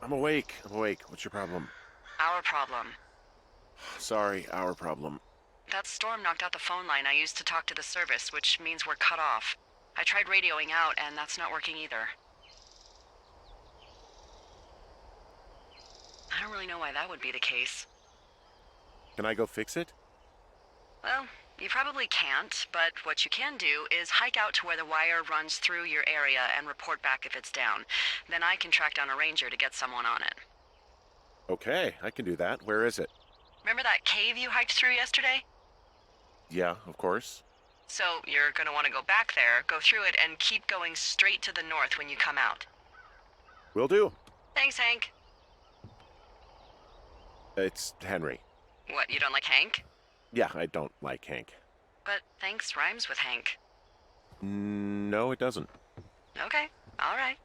I'm awake. I'm awake. What's your problem? Our problem. Sorry, our problem. That storm knocked out the phone line I used to talk to the service, which means we're cut off. I tried radioing out, and that's not working either. I don't really know why that would be the case. Can I go fix it? Well, you probably can't, but what you can do is hike out to where the wire runs through your area and report back if it's down. Then I can track down a ranger to get someone on it. Okay, I can do that. Where is it? Remember that cave you hiked through yesterday? Yeah, of course. So you're gonna want to go back there, go through it, and keep going straight to the north when you come out. Will do. Thanks, Hank. It's Henry. What, you don't like Hank? Yeah, I don't like Hank. But thanks rhymes with Hank. No, it doesn't. Okay, all right.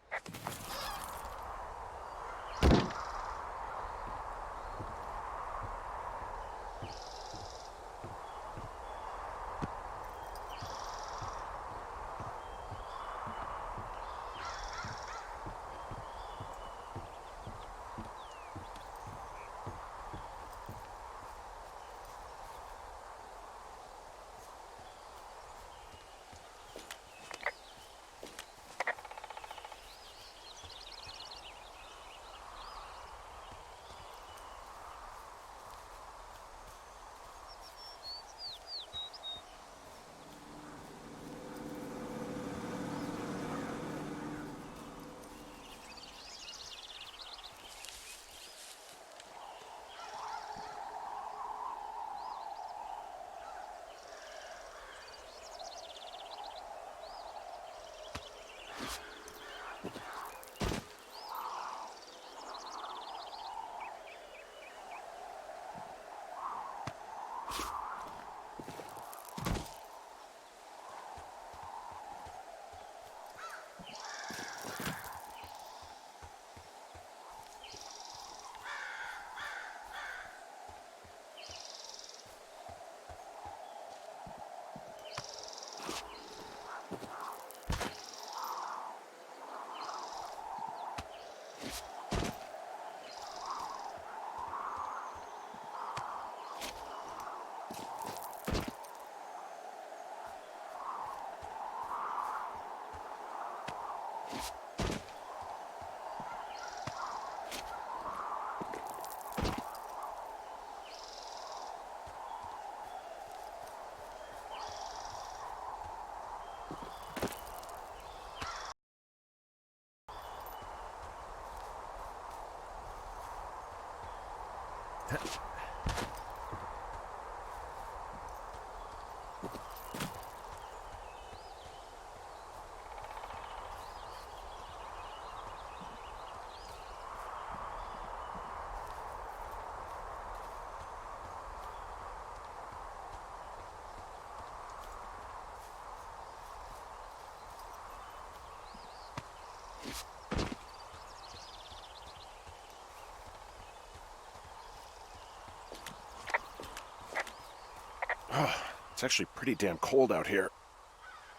Oh, it's actually pretty damn cold out here.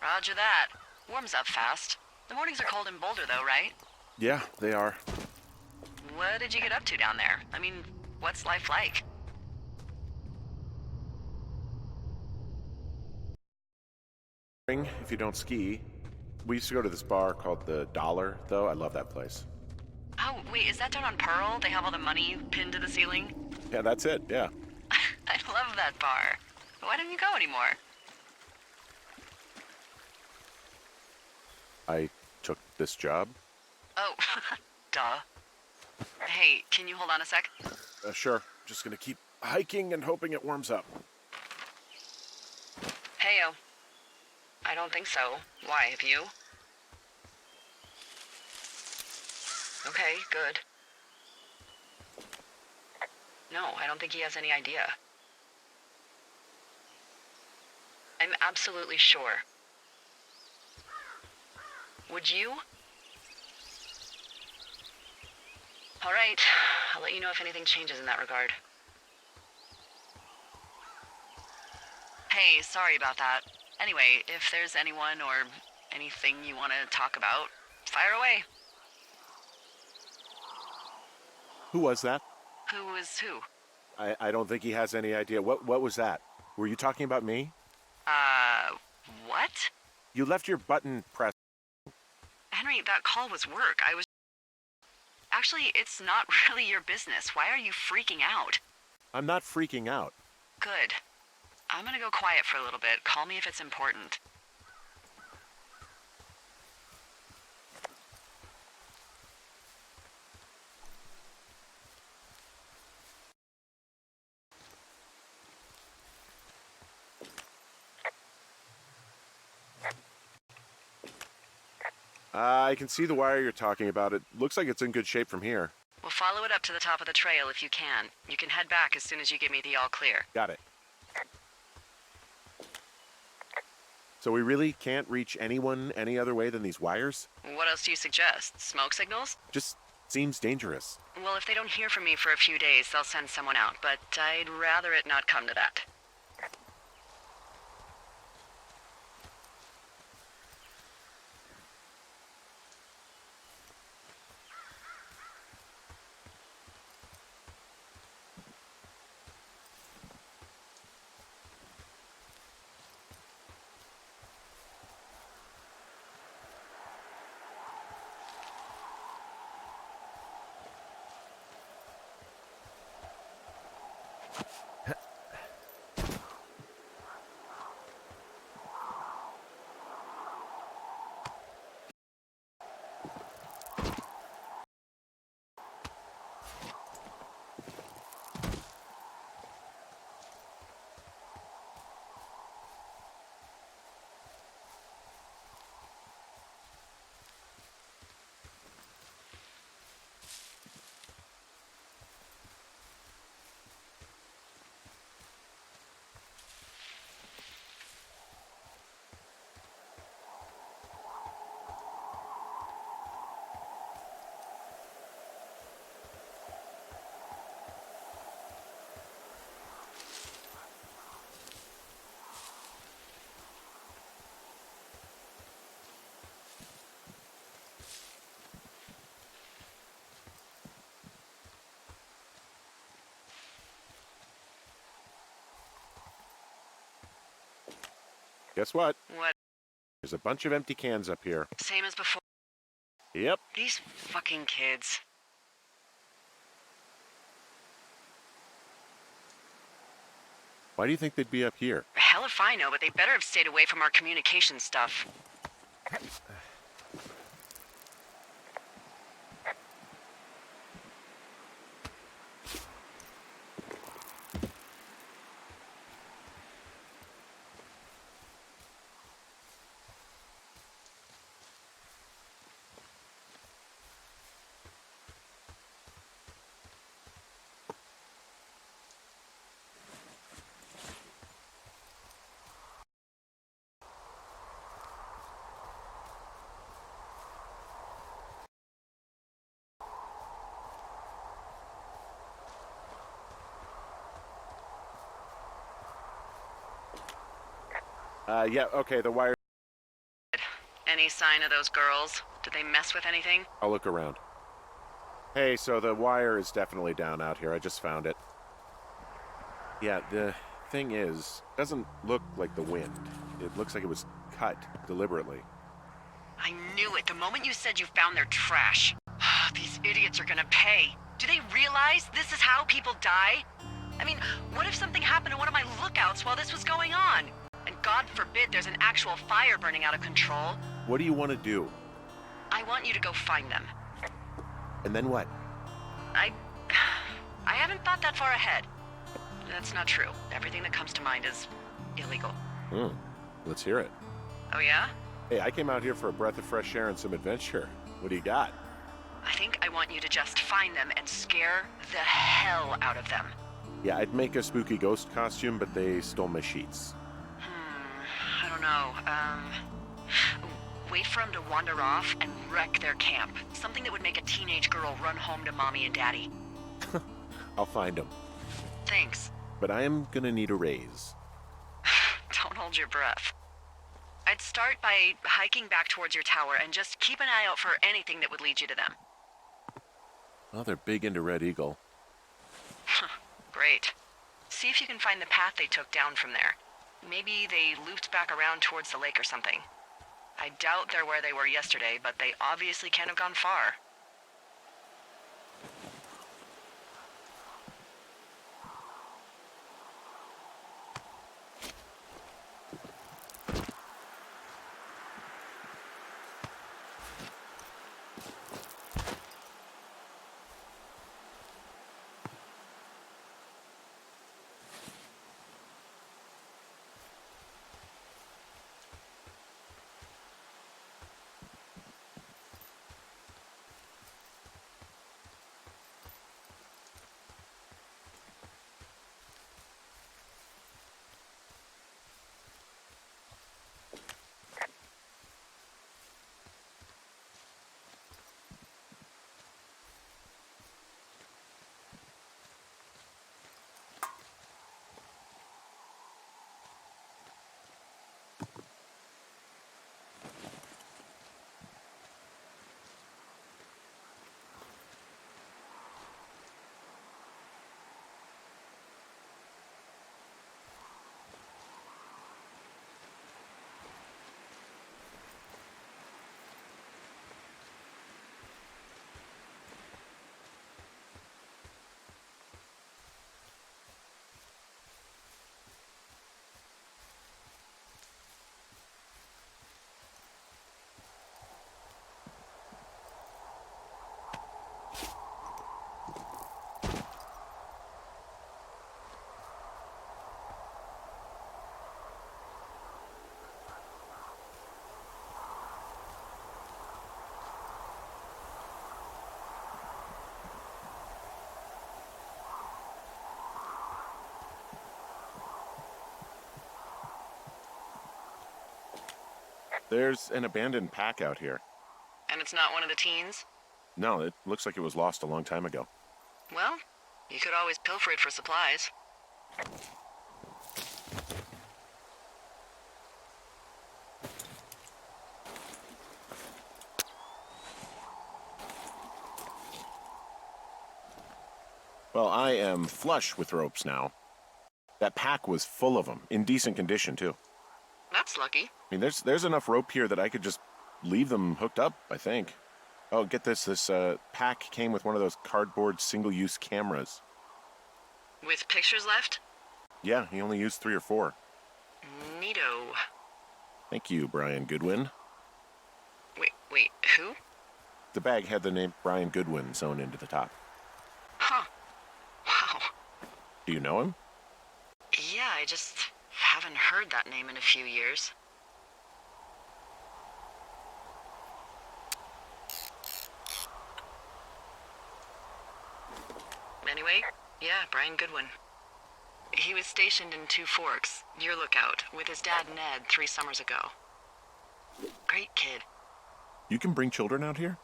Roger that. Warms up fast. The mornings are cold in Boulder, though, right? Yeah, they are. What did you get up to down there? I mean, what's life like? If you don't ski. We used to go to this bar called the Dollar, though. I love that place. Oh, wait, is that down on Pearl? They have all the money pinned to the ceiling? Yeah, that's it. Yeah. I love that bar. Why don't you go anymore? I took this job. Oh, duh. Hey, can you hold on a sec? Sure. Just gonna keep hiking and hoping it warms up. Heyo. I don't think so. Why, have you? Okay, good. No, I don't think he has any idea. I'm absolutely sure. Would you? All right, I'll let you know if anything changes in that regard. Hey, sorry about that. Anyway, if there's anyone or anything you want to talk about, fire away. Who was that? Who is who? I don't think he has any idea. What was that? Were you talking about me? What? You left your button pressed. Henry, that call was work. Actually, it's not really your business. Why are you freaking out? I'm not freaking out. Good. I'm gonna go quiet for a little bit. Call me if it's important. I can see the wire you're talking about. It looks like it's in good shape from here. We'll follow it up to the top of the trail if you can. You can head back as soon as you give me the all clear. Got it. So we really can't reach anyone any other way than these wires? What else do you suggest? Smoke signals? Just seems dangerous. Well, if they don't hear from me for a few days, they'll send someone out, but I'd rather it not come to that. Guess what? What? There's a bunch of empty cans up here. Same as before. Yep. These fucking kids. Why do you think they'd be up here? Hell if I know, but they better have stayed away from our communication stuff. Yeah, okay, the wire. Any sign of those girls? Did they mess with anything? I'll look around. Hey, so the wire is definitely down out here. I just found it. Yeah, the thing is, it doesn't look like the wind. It looks like it was cut deliberately. I knew it the moment you said you found their trash. These idiots are gonna pay. Do they realize this is how people die? I mean, what if something happened to one of my lookouts while this was going on? And God forbid there's an actual fire burning out of control. What do you want to do? I want you to go find them. And then what? I haven't thought that far ahead. That's not true. Everything that comes to mind is illegal. Let's hear it. Oh yeah? Hey, I came out here for a breath of fresh air and some adventure. What do you got? I think I want you to just find them and scare the hell out of them. Yeah, I'd make a spooky ghost costume, but they stole my sheets. I don't know. Wait for them to wander off and wreck their camp. Something that would make a teenage girl run home to mommy and daddy. I'll find them. Thanks. But I am gonna need a raise. Don't hold your breath. I'd start by hiking back towards your tower and just keep an eye out for anything that would lead you to them. Well, they're big into Red Eagle. Great. See if you can find the path they took down from there. Maybe they looped back around towards the lake or something. I doubt they're where they were yesterday, but they obviously can't have gone far. There's an abandoned pack out here. And it's not one of the teens? No, it looks like it was lost a long time ago. Well, you could always pilfer it for supplies. Well, I am flush with ropes now. That pack was full of them, in decent condition, too. That's lucky. I mean, there's enough rope here that I could just leave them hooked up, I think. Oh, get this. This pack came with one of those cardboard single-use cameras. With pictures left? Yeah, he only used 3 or 4. Neato. Thank you, Brian Goodwin. Wait, who? The bag had the name Brian Goodwin sewn into the top. Huh. Wow. Do you know him? Yeah, I just haven't heard that name in a few years. Anyway, yeah, Brian Goodwin. He was stationed in Two Forks, your lookout, with his dad Ned 3 summers ago. Great kid. You can bring children out here?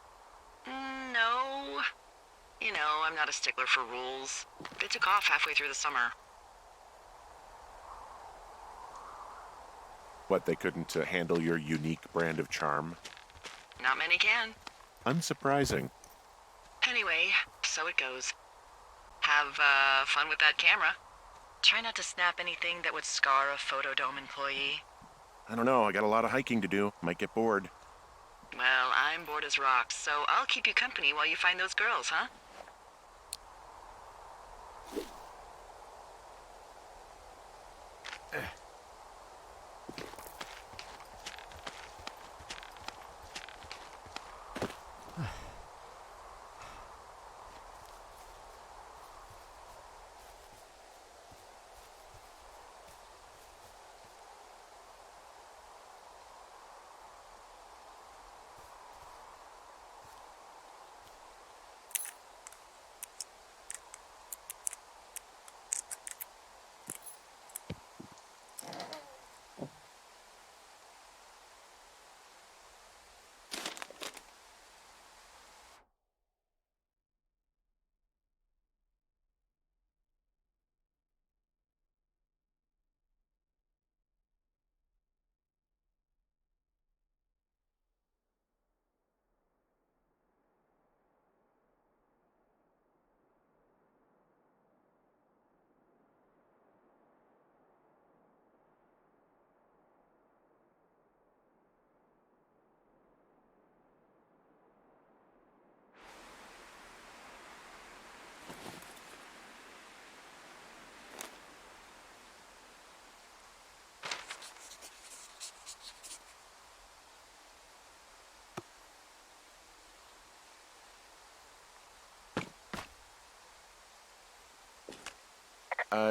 No. You know, I'm not a stickler for rules. They took off halfway through the summer. What, they couldn't handle your unique brand of charm? Not many can. Unsurprising. Anyway, so it goes. Have, fun with that camera. Try not to snap anything that would scar a Photodome employee. I don't know, I got a lot of hiking to do. Might get bored. Well, I'm bored as rocks, so I'll keep you company while you find those girls, huh?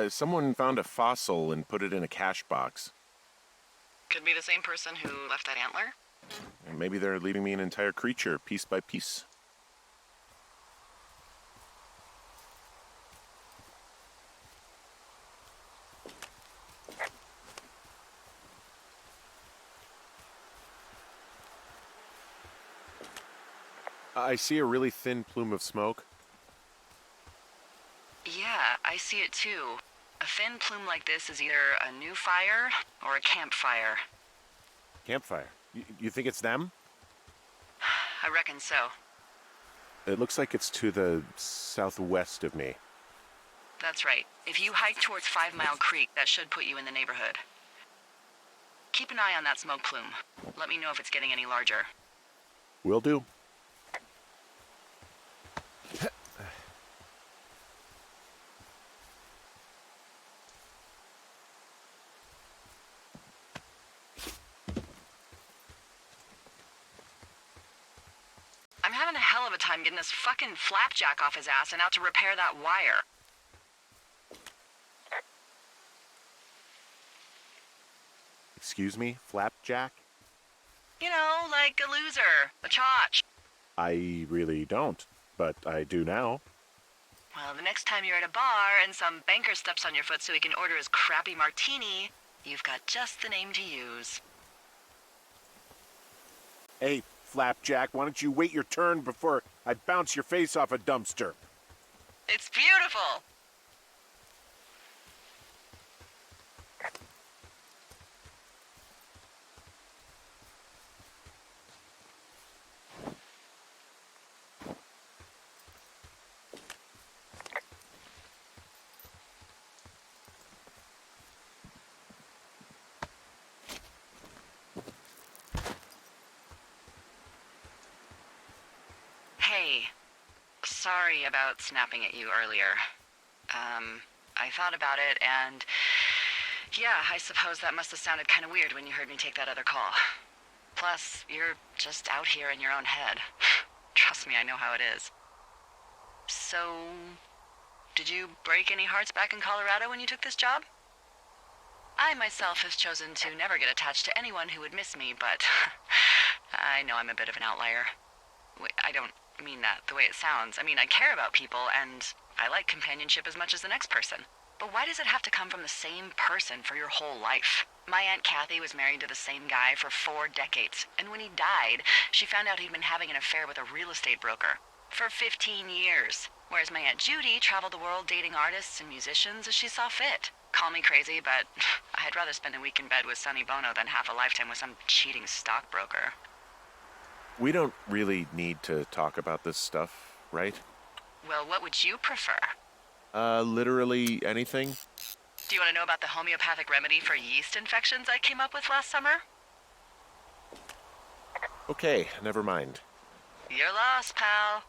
Someone found a fossil and put it in a cash box. Could be the same person who left that antler. And maybe they're leaving me an entire creature, piece by piece. I see a really thin plume of smoke. Yeah, I see it too. A thin plume like this is either a new fire or a campfire. Campfire. You think it's them? I reckon so. It looks like it's to the southwest of me. That's right. If you hike towards 5 Mile Creek, that should put you in the neighborhood. Keep an eye on that smoke plume. Let me know if it's getting any larger. Will do. I'm having a hell of a time getting this fucking flapjack off his ass and out to repair that wire. Excuse me, Flapjack? You know, like a loser, a chotch. I really don't, but I do now. Well, the next time you're at a bar and some banker steps on your foot so he can order his crappy martini, you've got just the name to use. Hey, Flapjack, why don't you wait your turn before I bounce your face off a dumpster? It's beautiful! Hey, sorry about snapping at you earlier. I thought about it and... yeah, I suppose that must have sounded kind of weird when you heard me take that other call. Plus, you're just out here in your own head. Trust me, I know how it is. So, did you break any hearts back in Colorado when you took this job? I myself have chosen to never get attached to anyone who would miss me, but I know I'm a bit of an outlier. I don't mean that the way it sounds. I mean, I care about people, and I like companionship as much as the next person. But why does it have to come from the same person for your whole life? My Aunt Kathy was married to the same guy for 4 decades, and when he died, she found out he'd been having an affair with a real estate broker for 15 years. Whereas my Aunt Judy traveled the world dating artists and musicians as she saw fit. Call me crazy, but I'd rather spend a week in bed with Sonny Bono than half a lifetime with some cheating stockbroker. We don't really need to talk about this stuff, right? Well, what would you prefer? Literally anything? Do you want to know about the homeopathic remedy for yeast infections I came up with last summer? Okay, never mind. You're lost, pal.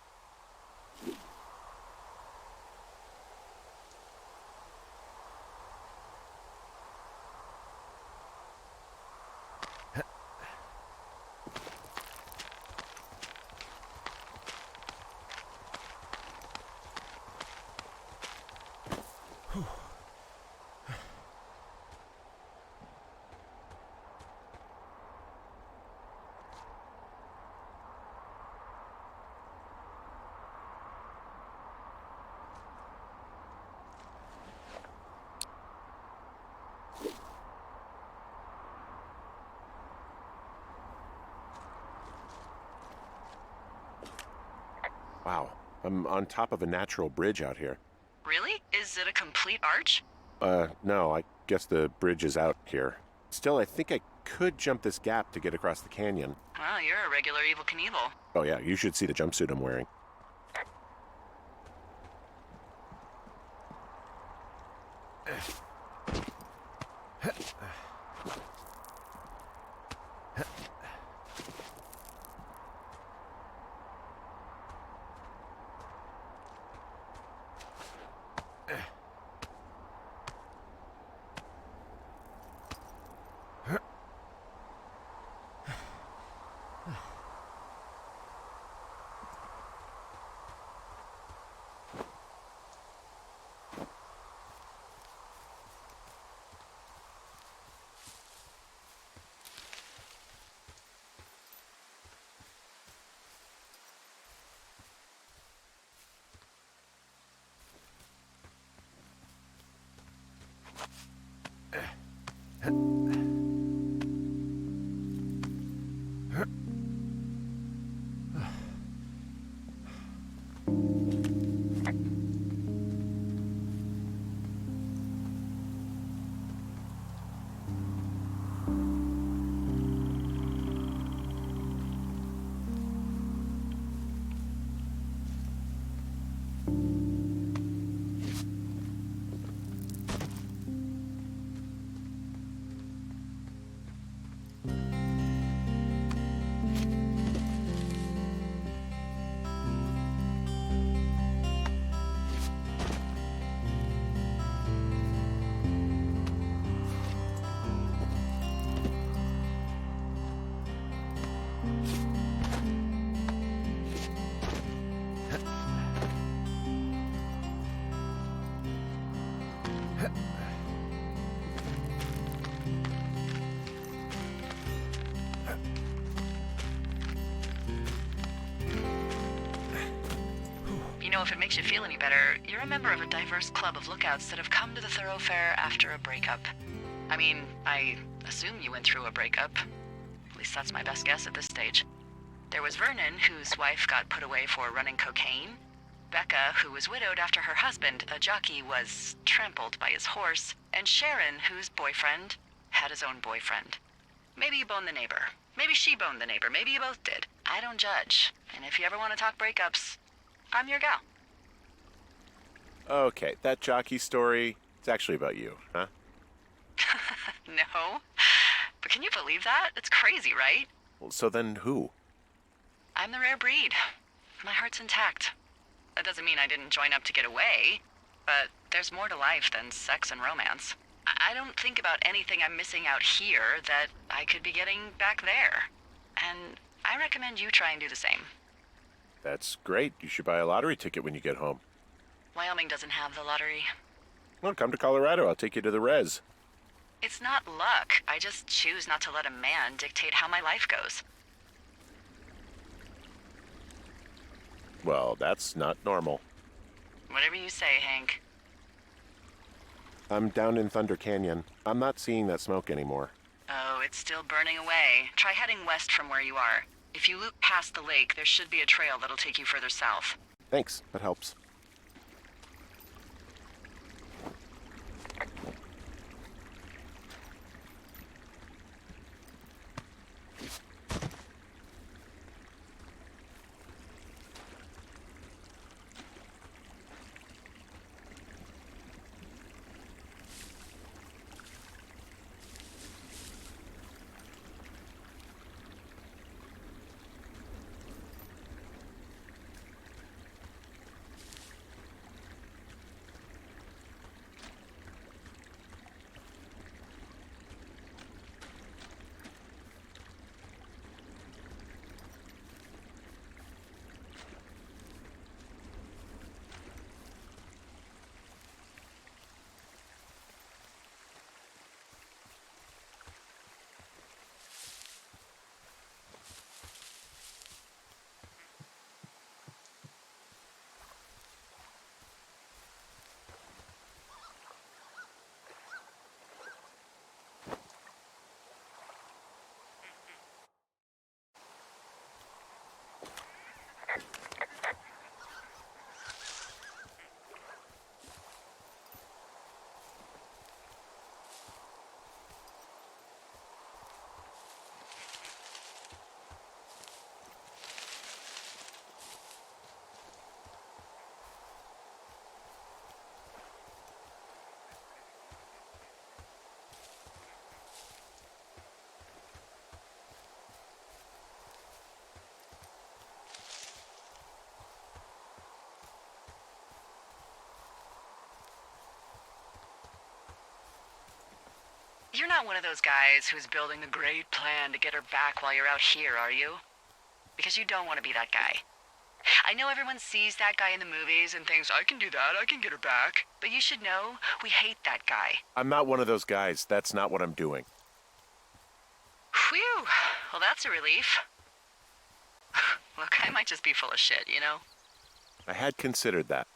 Wow, I'm on top of a natural bridge out here. Really? Is it a complete arch? No, I guess the bridge is out here. Still, I think I could jump this gap to get across the canyon. Well, you're a regular Evel Knievel. Oh yeah, you should see the jumpsuit I'm wearing. You know, if it makes you feel any better, you're a member of a diverse club of lookouts that have come to the thoroughfare after a breakup. I mean, I assume you went through a breakup. At least that's my best guess at this stage. There was Vernon, whose wife got put away for running cocaine. Becca, who was widowed after her husband, a jockey, was trampled by his horse. And Sharon, whose boyfriend had his own boyfriend. Maybe you boned the neighbor. Maybe she boned the neighbor. Maybe you both did. I don't judge. And if you ever want to talk breakups, I'm your gal. Okay, that jockey story, it's actually about you, huh? No. But can you believe that? It's crazy, right? Well, so then who? I'm the rare breed. My heart's intact. That doesn't mean I didn't join up to get away, but there's more to life than sex and romance. I don't think about anything I'm missing out here that I could be getting back there. And I recommend you try and do the same. That's great. You should buy a lottery ticket when you get home. Wyoming doesn't have the lottery. Well, come to Colorado. I'll take you to the res. It's not luck. I just choose not to let a man dictate how my life goes. Well, that's not normal. Whatever you say, Hank. I'm down in Thunder Canyon. I'm not seeing that smoke anymore. Oh, it's still burning away. Try heading west from where you are. If you loop past the lake, there should be a trail that'll take you further south. Thanks. That helps. You're not one of those guys who's building a great plan to get her back while you're out here, are you? Because you don't want to be that guy. I know everyone sees that guy in the movies and thinks, I can do that, I can get her back. But you should know, we hate that guy. I'm not one of those guys. That's not what I'm doing. Whew. Well, that's a relief. Look, I might just be full of shit, you know? I had considered that.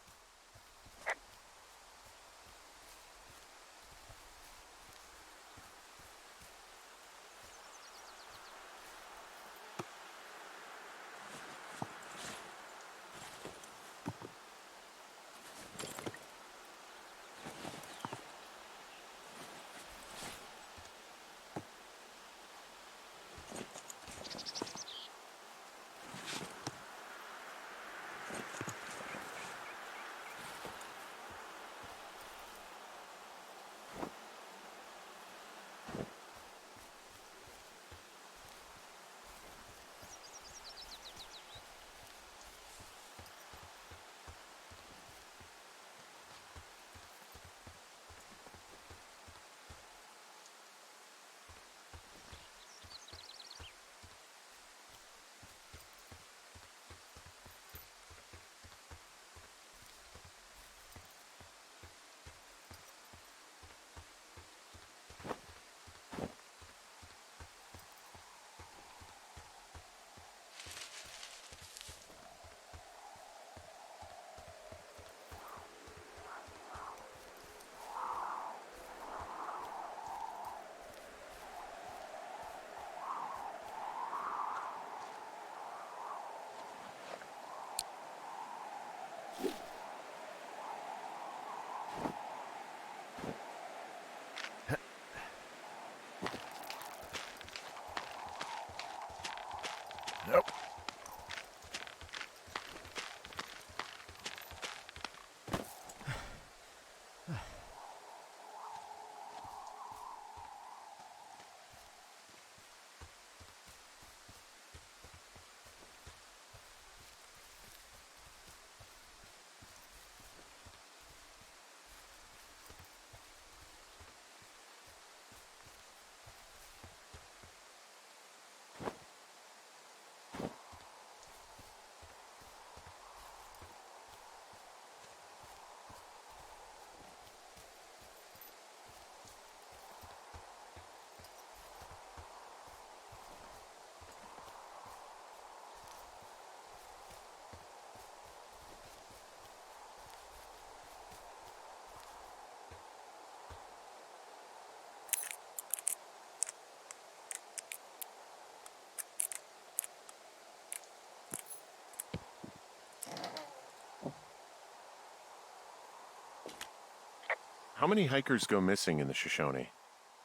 How many hikers go missing in the Shoshone?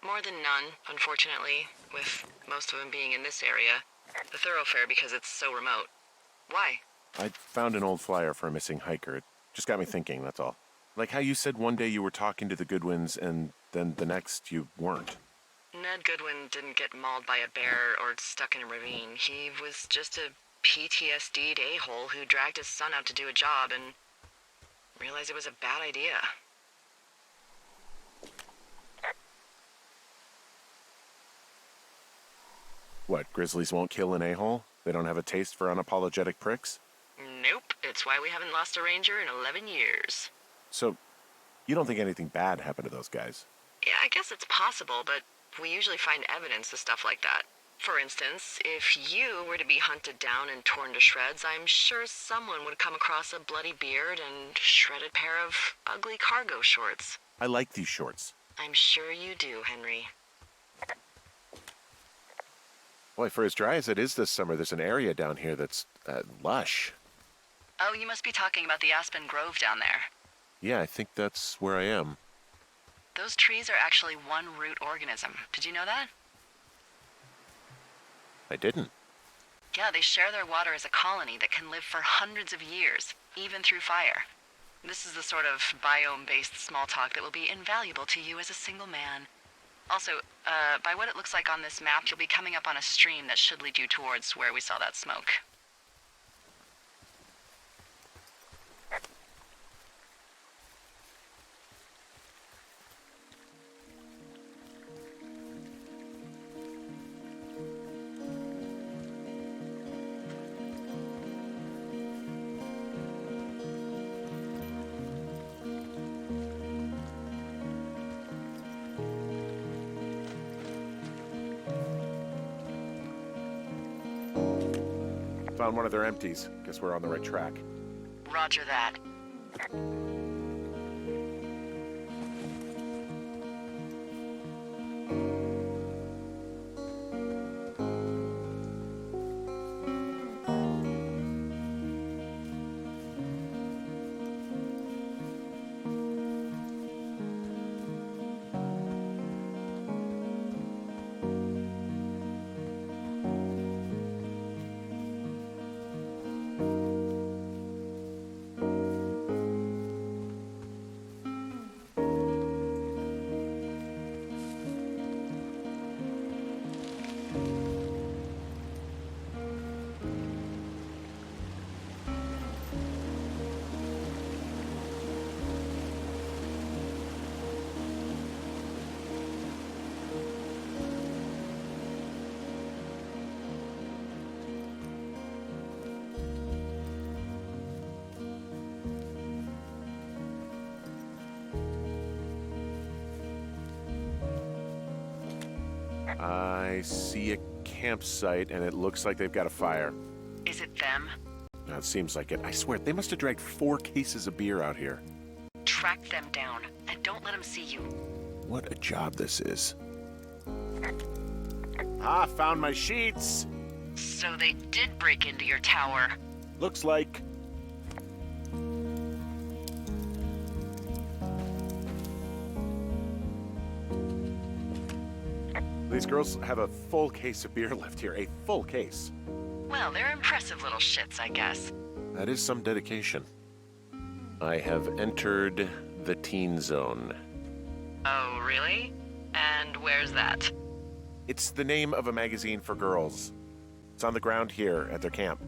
More than none, unfortunately, with most of them being in this area. The thoroughfare because it's so remote. Why? I found an old flyer for a missing hiker. It just got me thinking, that's all. Like how you said one day you were talking to the Goodwins and then the next you weren't. Ned Goodwin didn't get mauled by a bear or stuck in a ravine. He was just a PTSD'd a-hole who dragged his son out to do a job and realized it was a bad idea. What, grizzlies won't kill an a-hole? They don't have a taste for unapologetic pricks? Nope, it's why we haven't lost a ranger in 11 years. So, you don't think anything bad happened to those guys? Yeah, I guess it's possible, but we usually find evidence of stuff like that. For instance, if you were to be hunted down and torn to shreds, I'm sure someone would come across a bloody beard and shredded pair of ugly cargo shorts. I like these shorts. I'm sure you do, Henry. Boy, for as dry as it is this summer, there's an area down here that's lush. Oh, you must be talking about the Aspen Grove down there. Yeah, I think that's where I am. Those trees are actually one root organism. Did you know that? I didn't. Yeah, they share their water as a colony that can live for hundreds of years, even through fire. This is the sort of biome-based small talk that will be invaluable to you as a single man. Also, by what it looks like on this map, you'll be coming up on a stream that should lead you towards where we saw that smoke. Found one of their empties. Guess we're on the right track. Roger that. I see a campsite, and it looks like they've got a fire. Is it them? It seems like it. I swear, they must have dragged 4 cases of beer out here. Track them down, and don't let them see you. What a job this is. Found my sheets! So they did break into your tower. Looks like... These girls have a full case of beer left here. A full case. Well, they're impressive little shits, I guess. That is some dedication. I have entered the teen zone. Oh, really? And where's that? It's the name of a magazine for girls. It's on the ground here at their camp.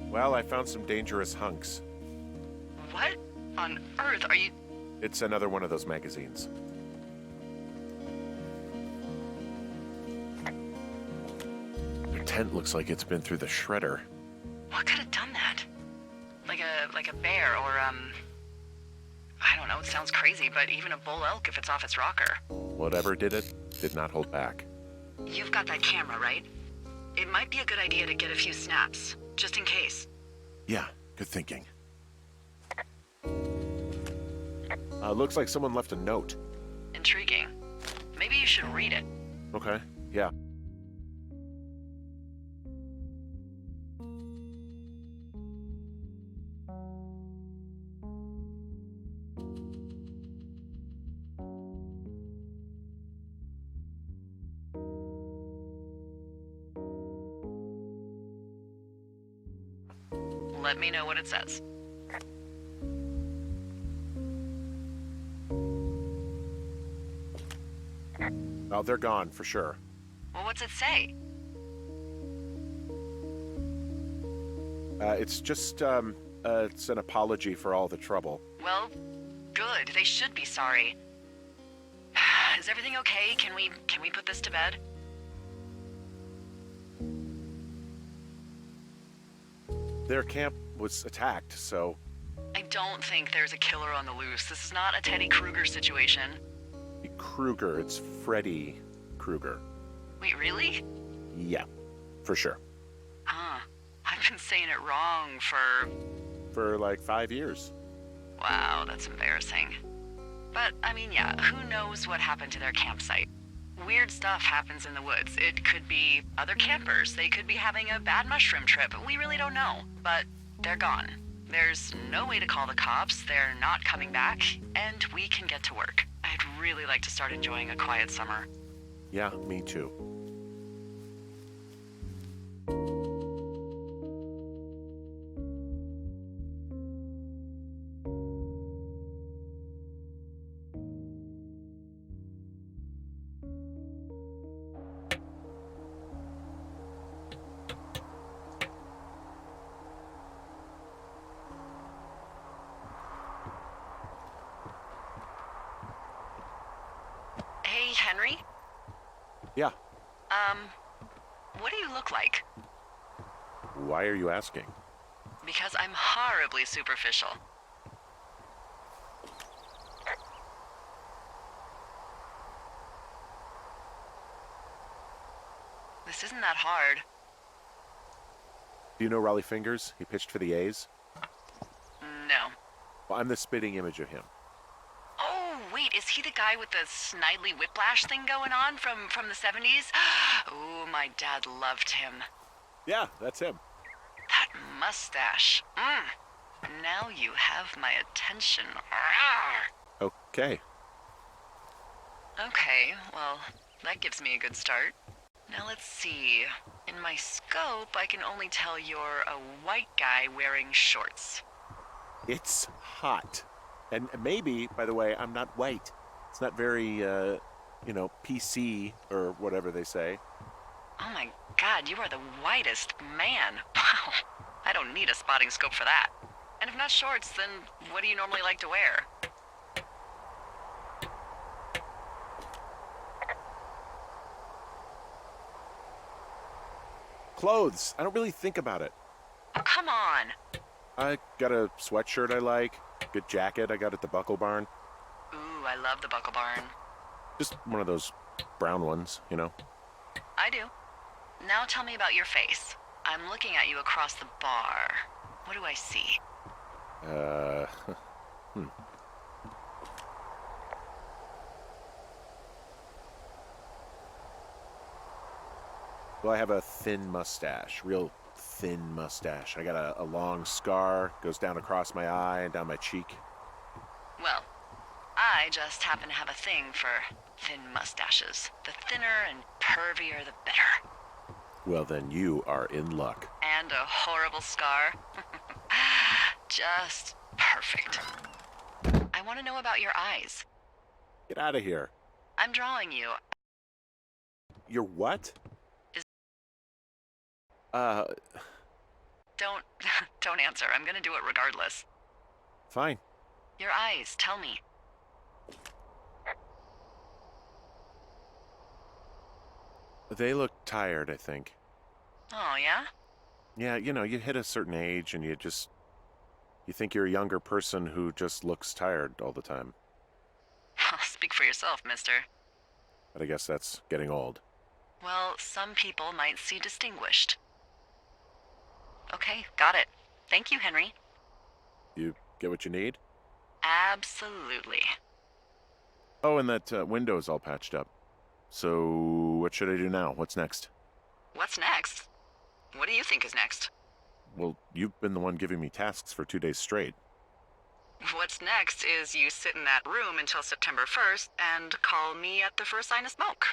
Well, I found some dangerous hunks. What on earth are you... It's another one of those magazines. Their tent looks like it's been through the shredder. What could have done that? Like a bear or, I don't know, it sounds crazy, but even a bull elk if it's off its rocker. Whatever did it, did not hold back. You've got that camera, right? It might be a good idea to get a few snaps, just in case. Yeah, good thinking. Looks like someone left a note. Intriguing. Maybe you should read it. Okay, yeah. Let me know what it says. Oh, they're gone for sure. Well, what's it say? It's just, it's an apology for all the trouble. Well, good. They should be sorry. Is everything okay? Can we put this to bed? Their camp was attacked, so... I don't think there's a killer on the loose. This is not a Teddy Krueger situation. Krueger, it's Freddy Krueger. Wait, really? Yeah, for sure. Huh. I've been saying it wrong For like 5 years. Wow, that's embarrassing. But, I mean, yeah, who knows what happened to their campsite? Weird stuff happens in the woods. It could be other campers. They could be having a bad mushroom trip. We really don't know. But they're gone. There's no way to call the cops. They're not coming back. And we can get to work. I'd really like to start enjoying a quiet summer. Yeah, me too. Hey, Henry? Yeah. What do you look like? Why are you asking? Because I'm horribly superficial. This isn't that hard. Do you know Raleigh Fingers? He pitched for the A's. No. Well, I'm the spitting image of him. Oh, wait, is he the guy with the snidely whiplash thing going on from the 70s? Oh, my dad loved him. Yeah, that's him. That mustache. Now you have my attention. Okay. Okay, well, that gives me a good start. Now let's see. In my scope, I can only tell you're a white guy wearing shorts. It's hot. And maybe, by the way, I'm not white. It's not very, PC or whatever they say. Oh my god, you are the whitest man. Wow. I don't need a spotting scope for that. And if not shorts, then what do you normally like to wear? Clothes. I don't really think about it. Oh, come on. I got a sweatshirt I like. Good jacket I got at the Buckle Barn. Ooh, I love the Buckle Barn. Just one of those brown ones, you know? I do. Now tell me about your face. I'm looking at you across the bar. What do I see? Well, I have a thin mustache, real thin mustache. I got a long scar, goes down across my eye and down my cheek. Well, I just happen to have a thing for thin mustaches. The thinner and pervier, the better. Well, then you are in luck. And a horrible scar. Just perfect. I want to know about your eyes. Get out of here. I'm drawing you. You're what? Is- Uh, Don't answer. I'm gonna do it regardless. fine. Your eyes, tell me. They look tired, I think. Oh, yeah? Yeah, you hit a certain age and you think you're a younger person who just looks tired all the time. Speak for yourself, mister. But I guess that's getting old. Well, some people might see distinguished. Okay, got it. Thank you, Henry. You get what you need? Absolutely. Oh, and that window's all patched up. So, what should I do now? What's next? What's next? What do you think is next? Well, you've been the one giving me tasks for 2 days straight. What's next is you sit in that room until September 1st and call me at the first sign of smoke.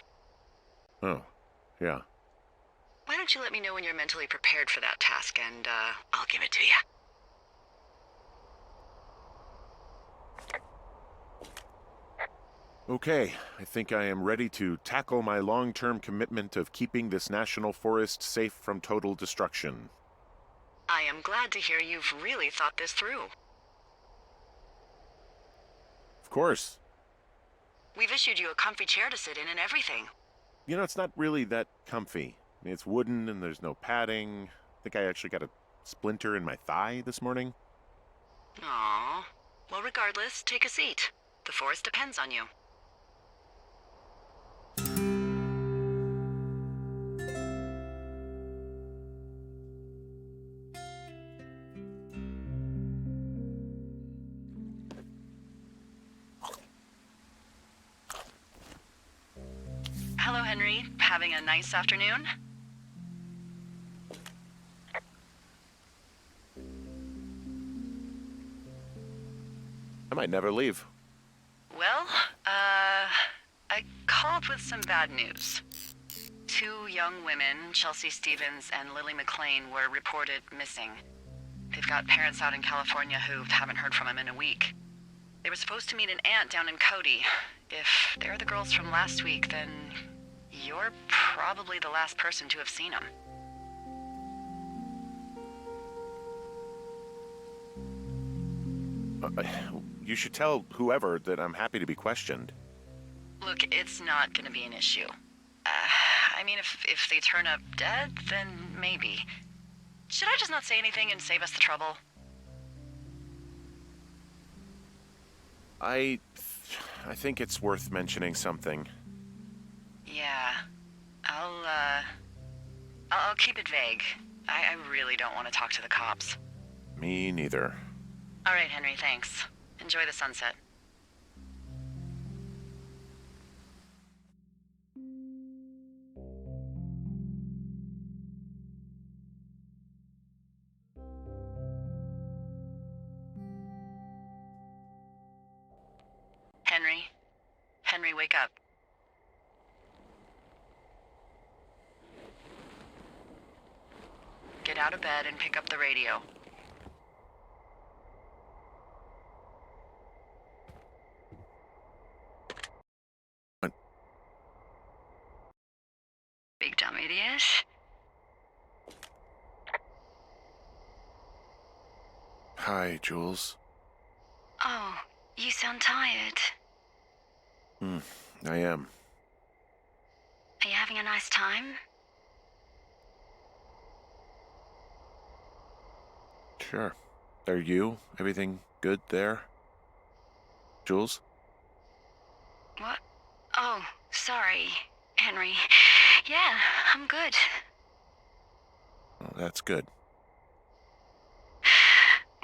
Oh, yeah. Why don't you let me know when you're mentally prepared for that task and, I'll give it to you. Okay, I think I am ready to tackle my long-term commitment of keeping this national forest safe from total destruction. I am glad to hear you've really thought this through. Of course. We've issued you a comfy chair to sit in and everything. You know, it's not really that comfy. I mean, it's wooden and there's no padding. I think I actually got a splinter in my thigh this morning. Aww. Well, regardless, take a seat. The forest depends on you. Hello, Henry. Having a nice afternoon? I might never leave. Well, I called with some bad news. Two young women, Chelsea Stevens and Lily McLean, were reported missing. They've got parents out in California who haven't heard from them in a week. They were supposed to meet an aunt down in Cody. If they're the girls from last week, then you're probably the last person to have seen them. You should tell whoever that I'm happy to be questioned. Look, it's not gonna be an issue. I mean, if they turn up dead, then maybe. Should I just not say anything and save us the trouble? I think it's worth mentioning something. Yeah. I'll keep it vague. I really don't want to talk to the cops. Me neither. All right, Henry, thanks. Enjoy the sunset. Henry? Henry, wake up. Get out of bed and pick up the radio. What? Big dumb idiot. Hi, Jules. Oh, you sound tired. I am. Are you having a nice time? Sure. Are you? Everything good there? Jules? What? Oh, sorry, Henry. Yeah, I'm good. Oh, that's good.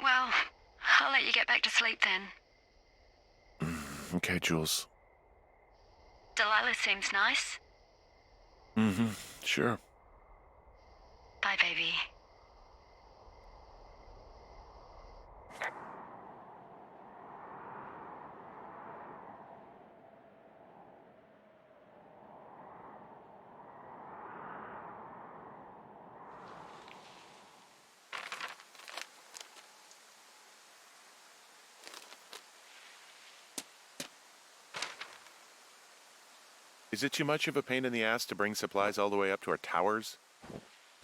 Well, I'll let you get back to sleep then. Okay, Jules. Delilah seems nice. Sure. Bye, baby. Is it too much of a pain in the ass to bring supplies all the way up to our towers?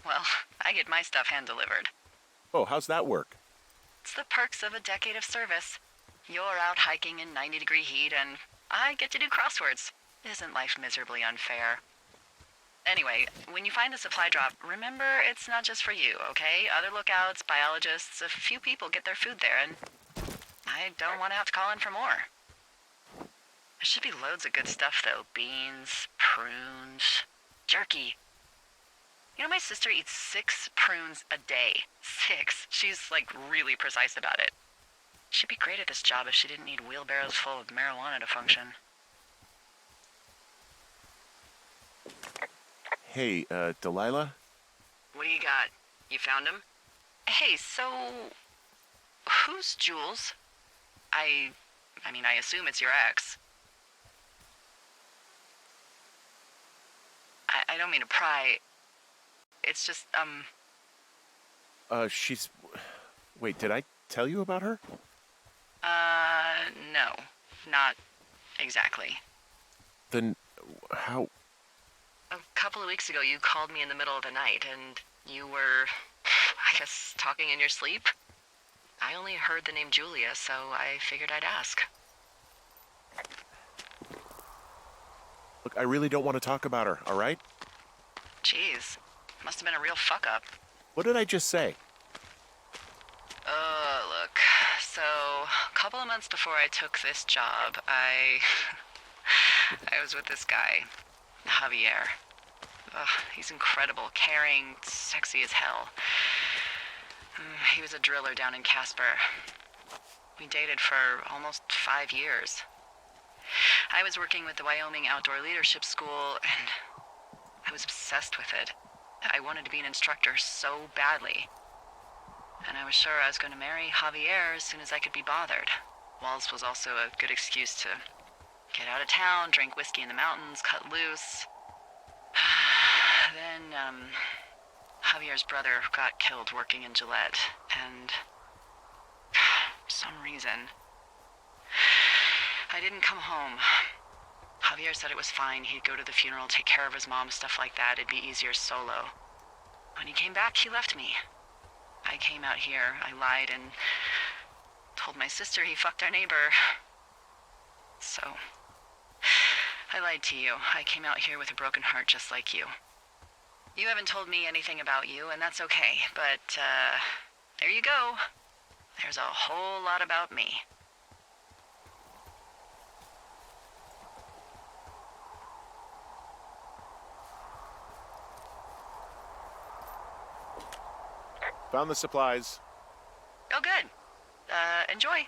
Well, I get my stuff hand-delivered. Oh, how's that work? It's the perks of a decade of service. You're out hiking in 90-degree heat, and I get to do crosswords. Isn't life miserably unfair? Anyway, when you find the supply drop, remember it's not just for you, okay? Other lookouts, biologists, a few people get their food there, and I don't want to have to call in for more. There should be loads of good stuff, though. Beans, prunes, jerky. You know, my sister eats 6 prunes a day. 6. She's, like, really precise about it. She'd be great at this job if she didn't need wheelbarrows full of marijuana to function. Hey, Delilah? What do you got? You found him? Hey, so... who's Jules? I mean, I assume it's your ex. I don't mean to pry. It's just, She's... Wait, did I tell you about her? no. Not exactly. Then how... A couple of weeks ago, you called me in the middle of the night, and you were, I guess, talking in your sleep? I only heard the name Julia, so I figured I'd ask. Look, I really don't want to talk about her, all right? Jeez, must have been a real fuck-up. What did I just say? Look, so, a couple of months before I took this job, I was with this guy, Javier. Ugh, he's incredible, caring, sexy as hell. He was a driller down in Casper. We dated for almost 5 years. I was working with the Wyoming Outdoor Leadership School, and I was obsessed with it. I wanted to be an instructor so badly. And I was sure I was going to marry Javier as soon as I could be bothered. Walls was also a good excuse to get out of town, drink whiskey in the mountains, cut loose. Then, Javier's brother got killed working in Gillette, and for some reason, I didn't come home. Javier said it was fine. He'd go to the funeral, take care of his mom, stuff like that. It'd be easier solo. When he came back, he left me. I came out here, I lied, and told my sister he fucked our neighbor. So, I lied to you. I came out here with a broken heart just like you. You haven't told me anything about you, and that's okay, but, there you go. There's a whole lot about me. Found the supplies. Oh, good. Enjoy.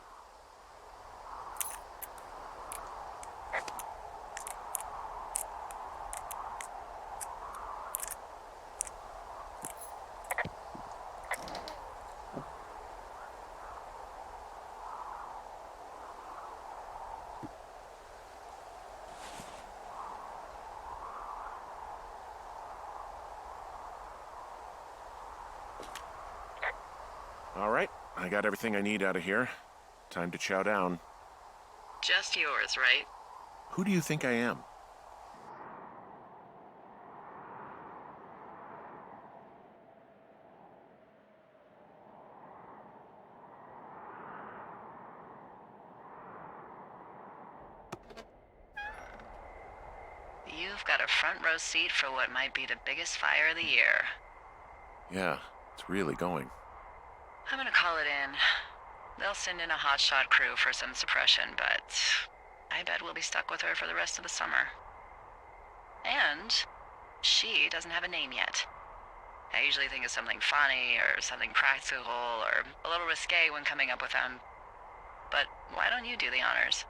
All right, I got everything I need out of here. Time to chow down. Just yours, right? Who do you think I am? You've got a front row seat for what might be the biggest fire of the year. Yeah, it's really going. I'm gonna call it in. They'll send in a hotshot crew for some suppression, but I bet we'll be stuck with her for the rest of the summer. And she doesn't have a name yet. I usually think of something funny or something practical or a little risque when coming up with them. But why don't you do the honors?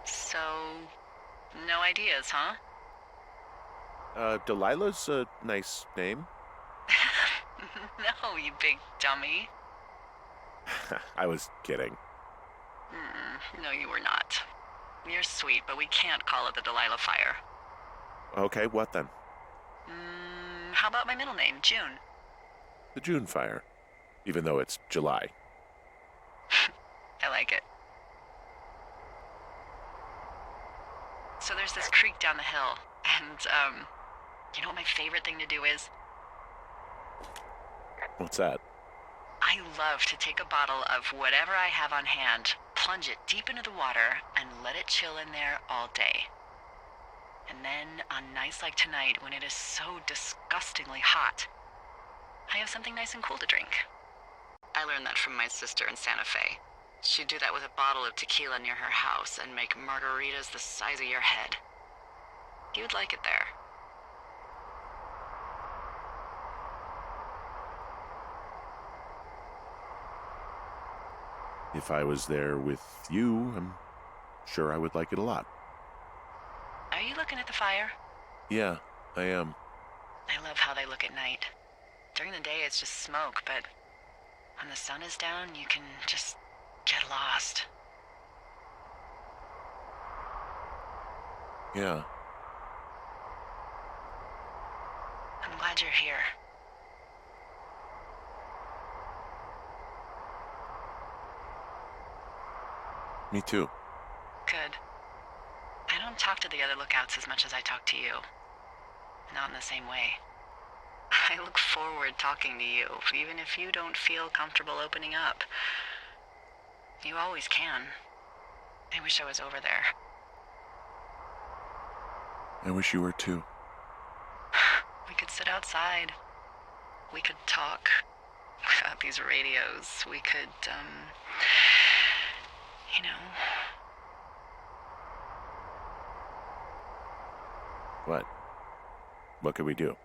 So, no ideas, huh? Delilah's a nice name. No, you big dummy. I was kidding. No, you were not. You're sweet, but we can't call it the Delilah fire. Okay, what then? How about my middle name, June? The June fire. Even though it's July. I like it. So there's this creek down the hill, and, you know what my favorite thing to do is? What's that? I love to take a bottle of whatever I have on hand, plunge it deep into the water, and let it chill in there all day. And then, on nights like tonight, when it is so disgustingly hot, I have something nice and cool to drink. I learned that from my sister in Santa Fe. She'd do that with a bottle of tequila near her house and make margaritas the size of your head. You would like it there. If I was there with you, I'm sure I would like it a lot. Are you looking at the fire? Yeah, I am. I love how they look at night. During the day, it's just smoke, but when the sun is down, you can just get lost. Yeah. I'm glad you're here. Me too. Good. I don't talk to the other lookouts as much as I talk to you. Not in the same way. I look forward talking to you, even if you don't feel comfortable opening up. You always can. I wish I was over there. I wish you were too. We could sit outside. We could talk without these radios. We could, you know... What? What could we do?